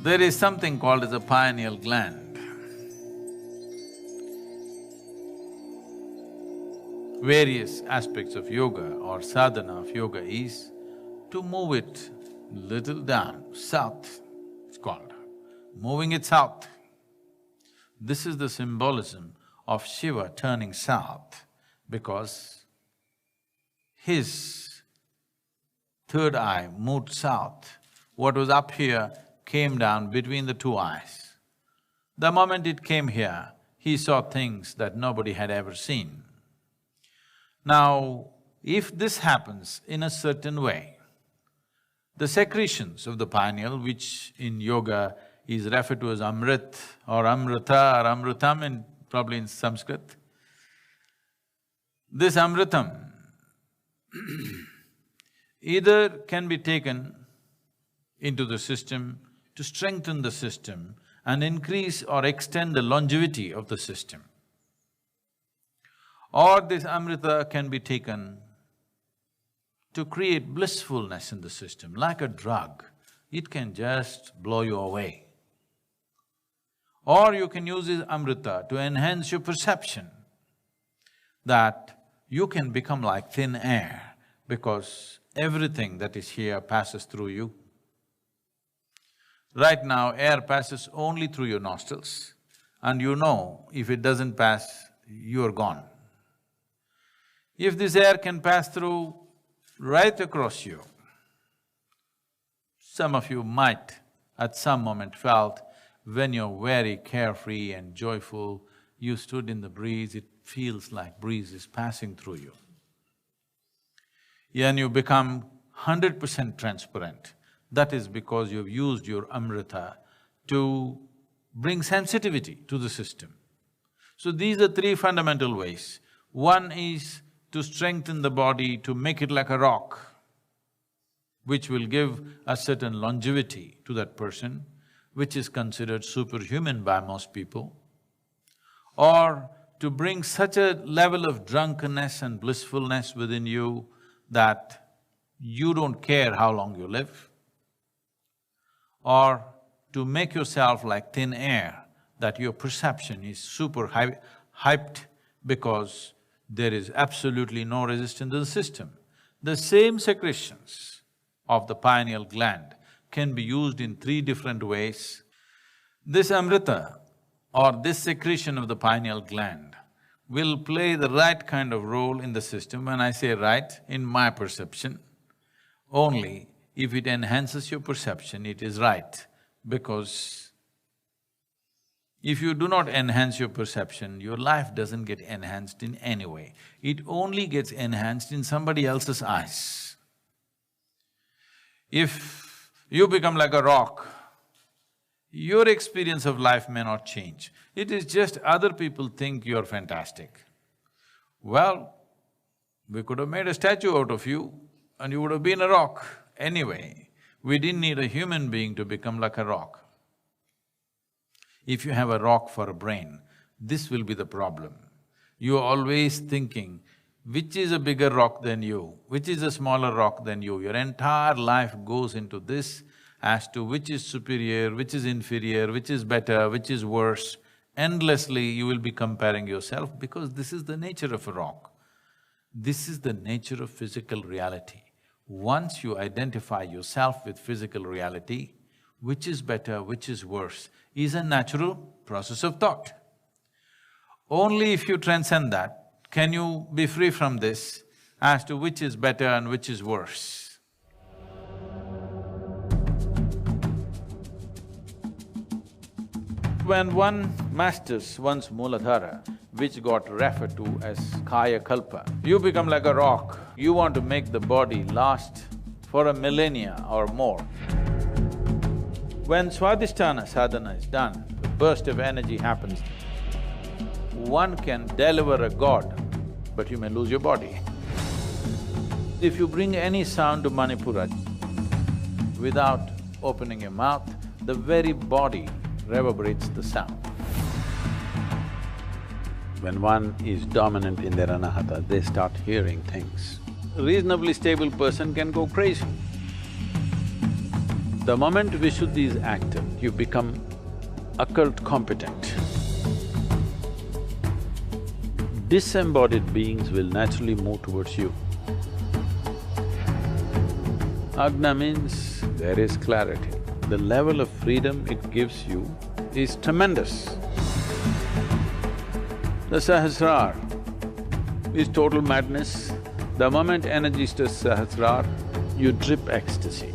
There is something called as a pineal gland. Various aspects of yoga or sadhana of yoga is to move it little down, south, it's called, moving it south. This is the symbolism of Shiva turning south because his third eye moved south. What was up here came down between the two eyes. The moment it came here, he saw things that nobody had ever seen. Now, if this happens in a certain way, the secretions of the pineal, which in yoga is referred to as amrit or amrita or amrutam probably in Sanskrit, this amritam either can be taken into the system to strengthen the system and increase or extend the longevity of the system. Or this amrita can be taken to create blissfulness in the system, like a drug. It can just blow you away. Or you can use this amrita to enhance your perception that you can become like thin air because everything that is here passes through you. Right now, air passes only through your nostrils and you know if it doesn't pass, you're gone. If this air can pass through right across you, some of you might at some moment felt when you're very carefree and joyful, you stood in the breeze, it feels like breeze is passing through you. And you become 100% transparent. That is because you've used your amrita to bring sensitivity to the system. So these are three fundamental ways. One is to strengthen the body, to make it like a rock, which will give a certain longevity to that person, which is considered superhuman by most people. Or to bring such a level of drunkenness and blissfulness within you that you don't care how long you live. Or to make yourself like thin air, that your perception is super hyped because there is absolutely no resistance to the system. The same secretions of the pineal gland can be used in three different ways. This amrita or this secretion of the pineal gland will play the right kind of role in the system. When I say right, in my perception, only if it enhances your perception, it is right, because if you do not enhance your perception, your life doesn't get enhanced in any way. It only gets enhanced in somebody else's eyes. If you become like a rock, your experience of life may not change. It is just other people think you're fantastic. Well, we could have made a statue out of you and you would have been a rock. Anyway, we didn't need a human being to become like a rock. If you have a rock for a brain, this will be the problem. You're always thinking, which is a bigger rock than you, which is a smaller rock than you. Your entire life goes into this as to which is superior, which is inferior, which is better, which is worse. Endlessly you will be comparing yourself because this is the nature of a rock. This is the nature of physical reality. Once you identify yourself with physical reality, which is better, which is worse, is a natural process of thought. Only if you transcend that, can you be free from this as to which is better and which is worse. When one masters one's Mooladhara, which got referred to as Kaya Kalpa, you become like a rock. You want to make the body last for a millennia or more. When Swadhisthana sadhana is done, a burst of energy happens. One can deliver a god, but you may lose your body. If you bring any sound to Manipura without opening your mouth, the very body reverberates the sound. When one is dominant in their anahata, they start hearing things. A reasonably stable person can go crazy. The moment Vishuddhi is active, you become occult competent. Disembodied beings will naturally move towards you. Agna means there is clarity. The level of freedom it gives you is tremendous. The Sahasrar is total madness. The moment energy stirs Sahasrar, you drip ecstasy.